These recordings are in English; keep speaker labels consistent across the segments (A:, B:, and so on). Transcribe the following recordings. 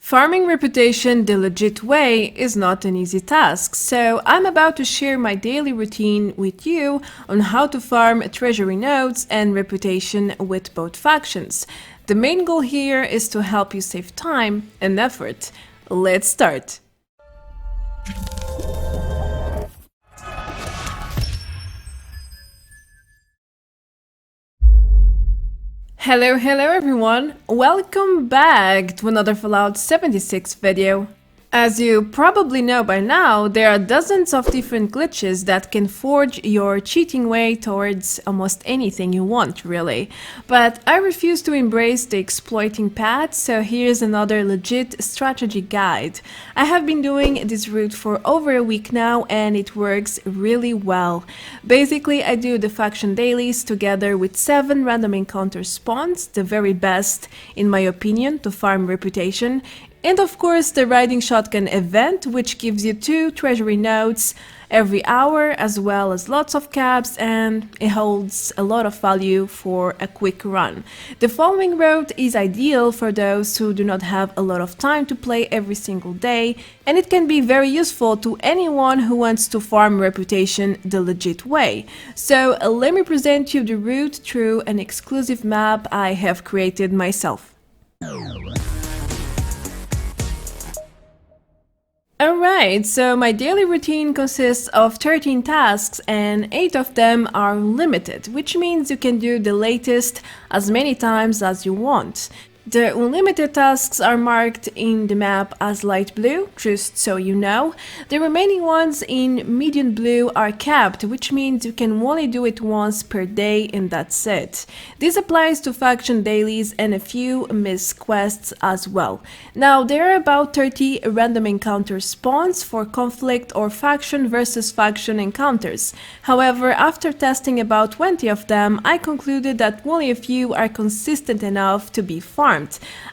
A: Farming reputation the legit way is not an easy task, so I'm about to share my daily routine with you on how to farm treasury nodes and reputation with both factions. The main goal here is to help you save time and effort. Let's start! Hello everyone! Welcome back to another Fallout 76 video. As you probably know by now, there are dozens of different glitches that can forge your cheating way towards almost anything you want, really. But I refuse to embrace the exploiting path, so here's another legit strategy guide. I have been doing this route for over a week now and it works really well. Basically, I do the faction dailies together with 7 random encounter spawns, the very best, in my opinion, to farm reputation. And of course the riding shotgun event, which gives you 2 treasury nodes every hour, as well as lots of caps, and it holds a lot of value for a quick run. The following route is ideal for those who do not have a lot of time to play every single day, and it can be very useful to anyone who wants to farm reputation the legit way. So let me present you the route through an exclusive map I have created myself. Alright, so my daily routine consists of 13 tasks and 8 of them are limited, which means you can do the latest as many times as you want. The unlimited tasks are marked in the map as light blue, just so you know. The remaining ones in medium blue are capped, which means you can only do it once per day and that's it. This applies to faction dailies and a few MISC quests as well. Now, there are about 30 random encounter spawns for conflict or faction versus faction encounters. However, after testing about 20 of them, I concluded that only a few are consistent enough to be farmed.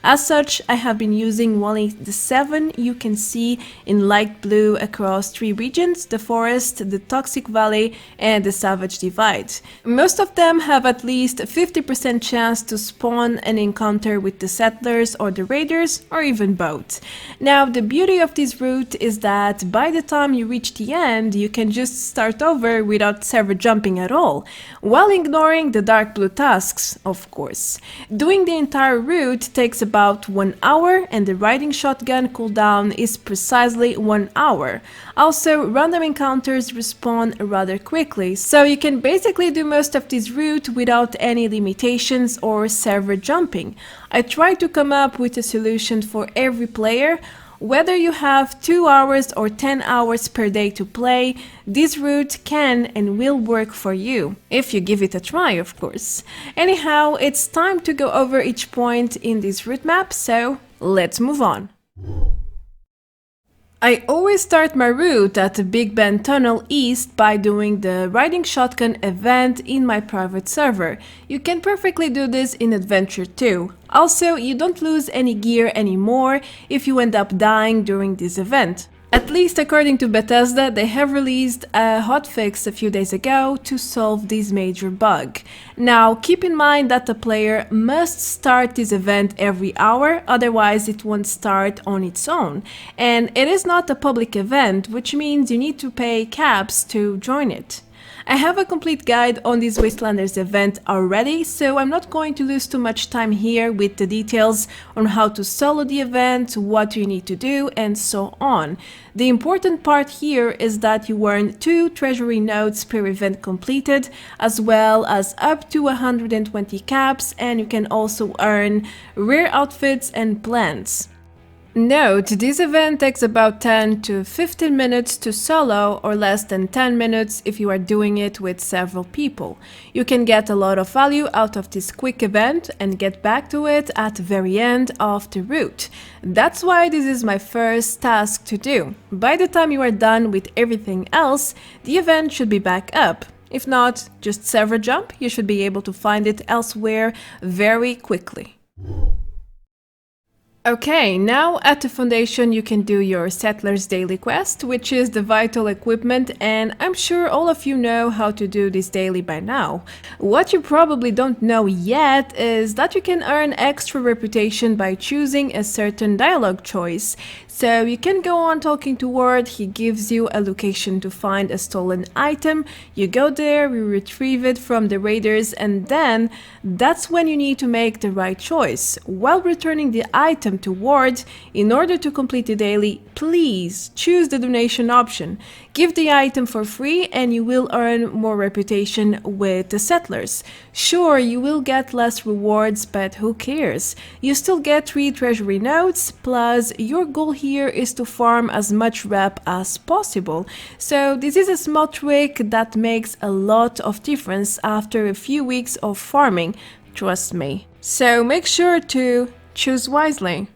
A: As such, I have been using only the 7 you can see in light blue across 3 regions: the forest, the toxic valley, and the savage divide. Most of them have at least 50% chance to spawn an encounter with the settlers or the raiders, or even both. Now, the beauty of this route is that by the time you reach the end, you can just start over without server jumping at all, while ignoring the dark blue tasks, of course. Doing the entire route takes about 1 hour and the riding shotgun cooldown is precisely 1 hour. Also, random encounters respawn rather quickly, so you can basically do most of this route without any limitations or server jumping. I tried to come up with a solution for every player. Whether you have 2 hours or 10 hours per day to play, this route can and will work for you, if you give it a try, of course. Anyhow, it's time to go over each point in this route map, so let's move on. I always start my route at the Big Ben Tunnel East by doing the riding shotgun event in my private server. You can perfectly do this in Adventure too. Also, you don't lose any gear anymore if you end up dying during this event. At least according to Bethesda, they have released a hotfix a few days ago to solve this major bug. Now, keep in mind that the player must start this event every hour, otherwise it won't start on its own. And it is not a public event, which means you need to pay caps to join it. I have a complete guide on this Wastelanders event already, so I'm not going to lose too much time here with the details on how to solo the event, what you need to do, and so on. The important part here is that you earn 2 treasury nodes per event completed, as well as up to 120 caps, and you can also earn rare outfits and plants. Note, this event takes about 10 to 15 minutes to solo, or less than 10 minutes if you are doing it with several people. You can get a lot of value out of this quick event and get back to it at the very end of the route. That's why this is my first task to do. By the time you are done with everything else, the event should be back up. If not, just server jump, you should be able to find it elsewhere very quickly. Okay, now at the foundation you can do your Settler's Daily Quest, which is the vital equipment, and I'm sure all of you know how to do this daily by now. What you probably don't know yet is that you can earn extra reputation by choosing a certain dialogue choice. So you can go on talking to Ward, he gives you a location to find a stolen item, you go there, you retrieve it from the raiders, and then that's when you need to make the right choice. While returning the item to Ward, in order to complete the daily, please choose the donation option. Give the item for free and you will earn more reputation with the settlers. Sure, you will get less rewards, but who cares? You still get 3 treasury notes, plus your goal here is to farm as much rep as possible. So this is a small trick that makes a lot of difference after a few weeks of farming, trust me. So make sure to choose wisely.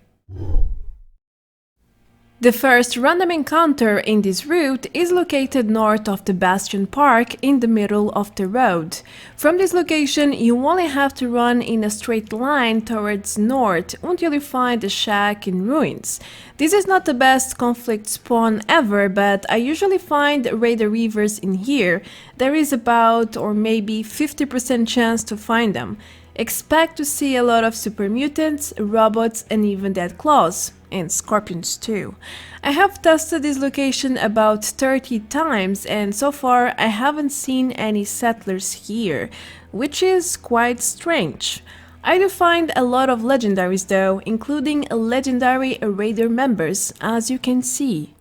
A: The first random encounter in this route is located north of the Bastion Park in the middle of the road. From this location you only have to run in a straight line towards north until you find a shack in ruins. This is not the best conflict spawn ever, but I usually find raider reavers in here. There is about or maybe 50% chance to find them. Expect to see a lot of super mutants, robots and even dead claws. And scorpions too. I have tested this location about 30 times and so far I haven't seen any settlers here, which is quite strange. I do find a lot of legendaries though, including legendary raider members, as you can see.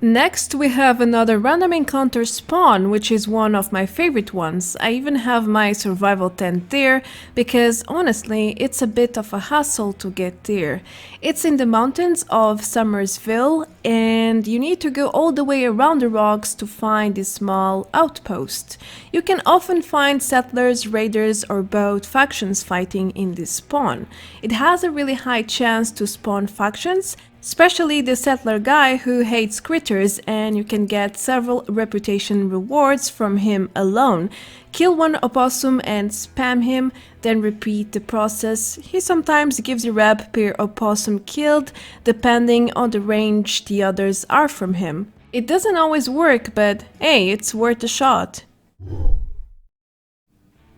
A: Next we have another random encounter spawn, which is one of my favorite ones. I even have my survival tent there, because honestly it's a bit of a hassle to get there. It's in the mountains of SUMMERSVILLE and you need to go all the way around the rocks to find this small outpost. You can often find settlers, raiders or both factions fighting in this spawn. It has a really high chance to spawn factions, especially the settler guy who hates critters, and you can get several reputation rewards from him alone. Kill one opossum and spam him, then repeat the process. He sometimes gives you rep per opossum killed, depending on the range the others are from him. It doesn't always work, but hey, it's worth a shot.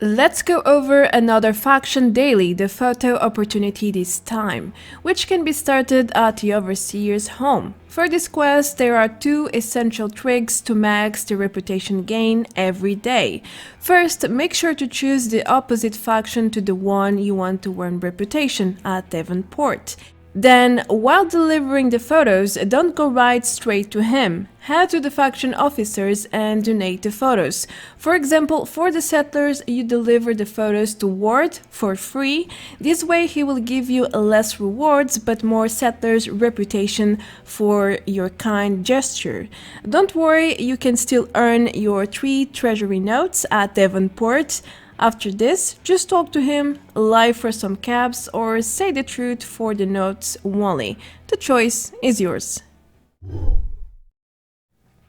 A: Let's go over another faction daily, the photo opportunity this time, which can be started at the Overseer's home. For this quest, there are 2 essential tricks to max the reputation gain every day. First, make sure to choose the opposite faction to the one you want to earn reputation at Devonport. Then, while delivering the photos, don't go right straight to him. Head to the faction officers and donate the photos. For example, for the settlers, you deliver the photos to Ward for free. This way he will give you less rewards but more settlers' reputation for your kind gesture. Don't worry, you can still earn your 3 treasury notes at Devonport. After this, just talk to him, lie for some caps, or say the truth for the notes only. The choice is yours.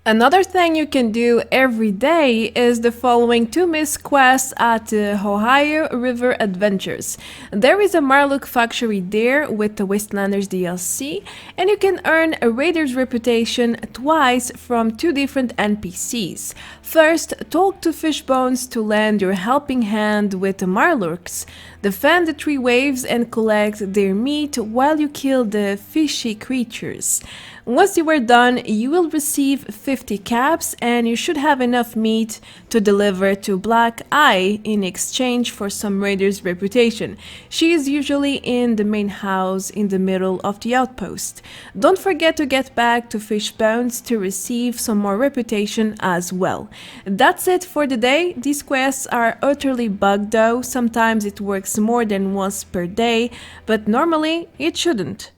A: Another thing you can do every day is the following 2 MISC quests at the Ohio River Adventures. There is a MIRELURK factory there with the Wastelanders DLC, and you can earn a raider's reputation twice from 2 different NPCs. First, talk to Fishbones to lend your helping hand with the MIRELURKs. Defend the 3 waves and collect their meat while you kill the fishy creatures. Once you are done, you will receive 50 caps and you should have enough meat to deliver to Black Eye in exchange for some raider's reputation. She is usually in the main house in the middle of the outpost. Don't forget to get back to Fishbones to receive some more reputation as well. That's it for the day. These quests are utterly bugged though. Sometimes it works more than once per day, but normally it shouldn't.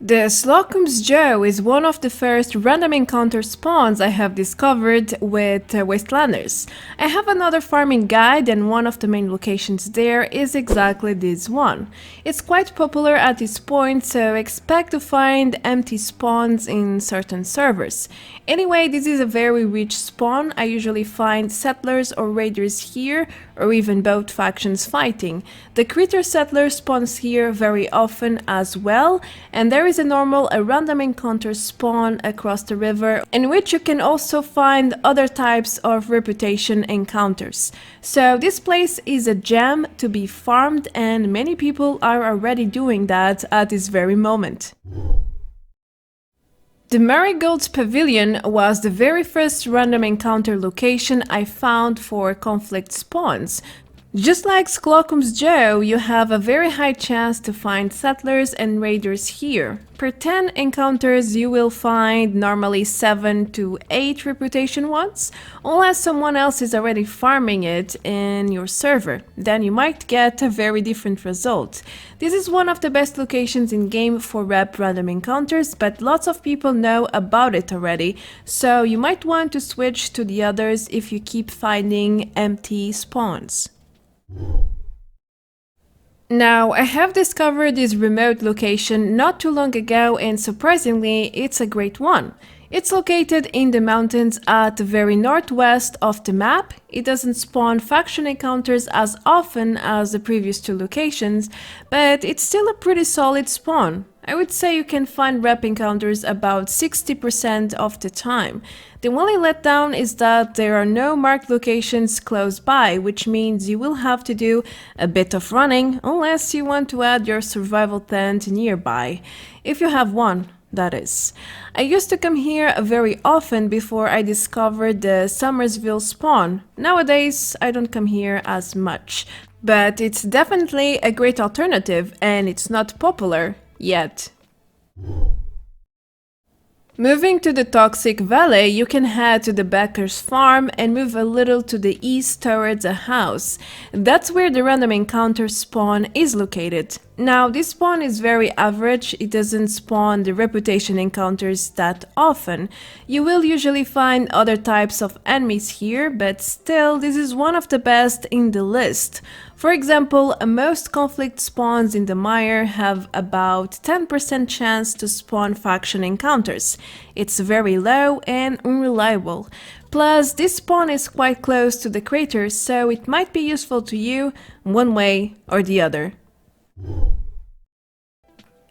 A: The SLOCUM'S Joe is one of the first random encounter spawns I have discovered with Wastelanders. I have another farming guide and one of the main locations there is exactly this one. It's quite popular at this point, so expect to find empty spawns in certain servers. Anyway, this is a very rich spawn. I usually find settlers or raiders here, or even both factions fighting. The critter settler spawns here very often as well, and there is a random encounter spawn across the river in which you can also find other types of reputation encounters. So this place is a gem to be farmed, and many people are already doing that at this very moment. The Marigold's Pavilion was the very first random encounter location I found for conflict spawns. Just like SLOCUM'S Joe, you have a very high chance to find settlers and raiders here. Per 10 encounters you will find normally 7 to 8 reputation ones, unless someone else is already farming it in your server. Then you might get a very different result. This is one of the best locations in game for rep random encounters, but lots of people know about it already, so you might want to switch to the others if you keep finding empty spawns. Now, I have discovered this remote location not too long ago, and surprisingly, it's a great one. It's located in the mountains at the very northwest of the map. It doesn't spawn faction encounters as often as the previous two locations, but it's still a pretty solid spawn. I would say you can find rep encounters about 60% of the time. The only letdown is that there are no marked locations close by, which means you will have to do a bit of running unless you want to add your survival tent nearby. If you have one, that is. I used to come here very often before I discovered the SUMMERSVILLE spawn. Nowadays, I don't come here as much, but it's definitely a great alternative and it's not popular yet. Moving to the Toxic Valley, you can head to the BECKER'S farm and move a little to the east towards a house. That's where the random encounter spawn is located. Now, this spawn is very average, it doesn't spawn the reputation encounters that often. You will usually find other types of enemies here, but still, this is one of the best in the list. For example, most conflict spawns in the mire have about 10% chance to spawn faction encounters. It's very low and unreliable. Plus, this spawn is quite close to the crater, so it might be useful to you one way or the other.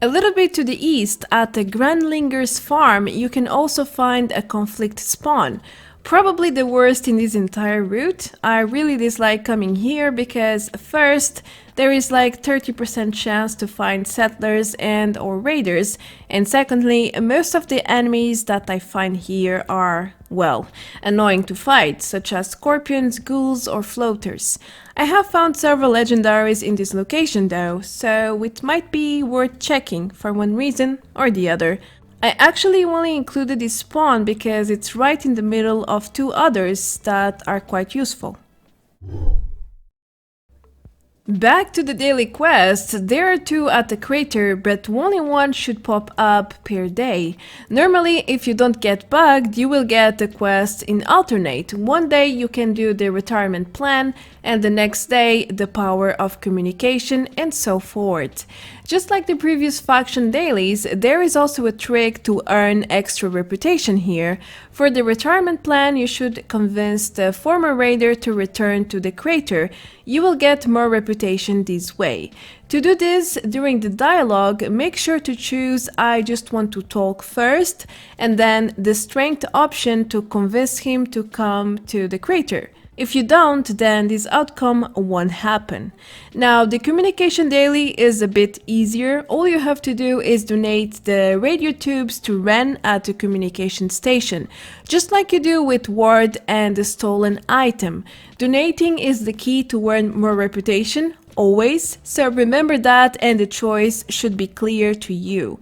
A: A little bit to the east, at the GRANLINGER's farm, you can also find a conflict spawn. Probably the worst in this entire route. I really dislike coming here because first, there is like 30% chance to find settlers and or raiders, and secondly, most of the enemies that I find here are, well, annoying to fight, such as scorpions, ghouls or floaters. I have found several legendaries in this location though, so it might be worth checking for one reason or the other. I actually only included this spawn because it's right in the middle of two others that are quite useful. Back to the daily quests, there are two at the crater, but only one should pop up per day. Normally, if you don't get bugged, you will get the quest in alternate. One day you can do the retirement plan, and the next day the power of communication, and so forth. Just like the previous faction dailies, there is also a trick to earn extra reputation here. For the retirement plan, you should convince the former raider to return to the crater. You will get more reputation this way. To do this, during the dialogue, make sure to choose I just want to talk first, and then the strength option to convince him to come to the crater. If you don't, then this outcome won't happen. Now, the communication daily is a bit easier. All you have to do is donate the radio tubes to Ren at the communication station, just like you do with Ward and the stolen item. Donating is the key to earn more reputation, always, so remember that, and the choice should be clear to you.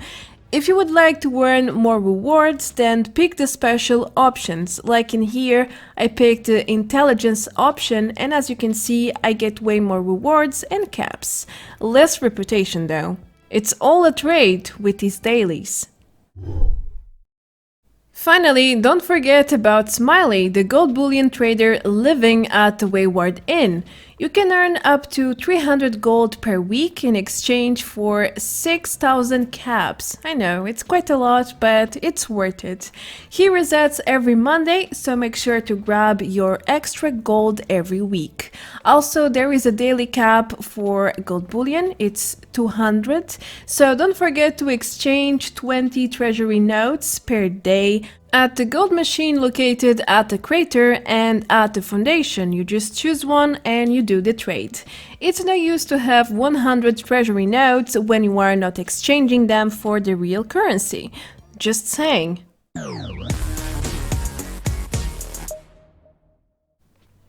A: If you would like to earn more rewards, then pick the special options. Like in here, I picked the intelligence option, and as you can see, I get way more rewards and caps. Less reputation though. It's all a trade with these dailies. Finally, don't forget about Smiley, the gold bullion trader living at the Wayward Inn. You can earn up to 300 gold per week in exchange for 6,000 caps. I know, it's quite a lot, but it's worth it. He resets every Monday, so make sure to grab your extra gold every week. Also, there is a daily cap for gold bullion, it's 200, so don't forget to exchange 20 treasury notes per day at the gold machine located at the crater and at the foundation. You just choose one and you do the trade. It's no use to have 100 treasury notes when you are not exchanging them for the real currency. Just saying.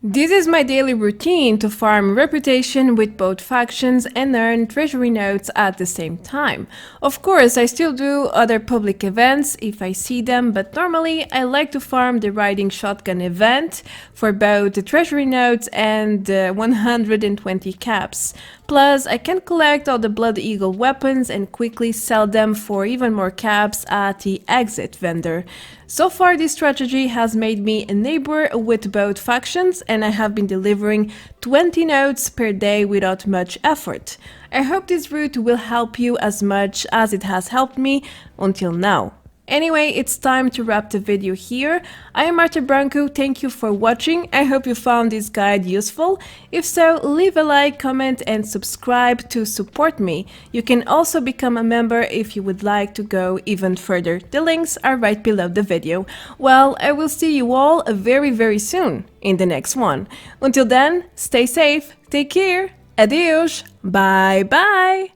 A: This is my daily routine to farm reputation with both factions and earn treasury notes at the same time. Of course, I still do other public events if I see them, but normally I like to farm the riding shotgun event for both the treasury notes and the 120 caps. Plus, I can collect all the Blood Eagle weapons and quickly sell them for even more caps at the exit vendor. So far, this strategy has made me a neighbor with both factions, and I have been delivering 20 notes per day without much effort. I hope this route will help you as much as it has helped me until now. Anyway, it's time to wrap the video here. I am Marta Branco, thank you for watching. I hope you found this guide useful. If so, leave a like, comment and subscribe to support me. You can also become a member if you would like to go even further. The links are right below the video. Well, I will see you all very soon in the next one. Until then, stay safe, take care, adios, bye bye!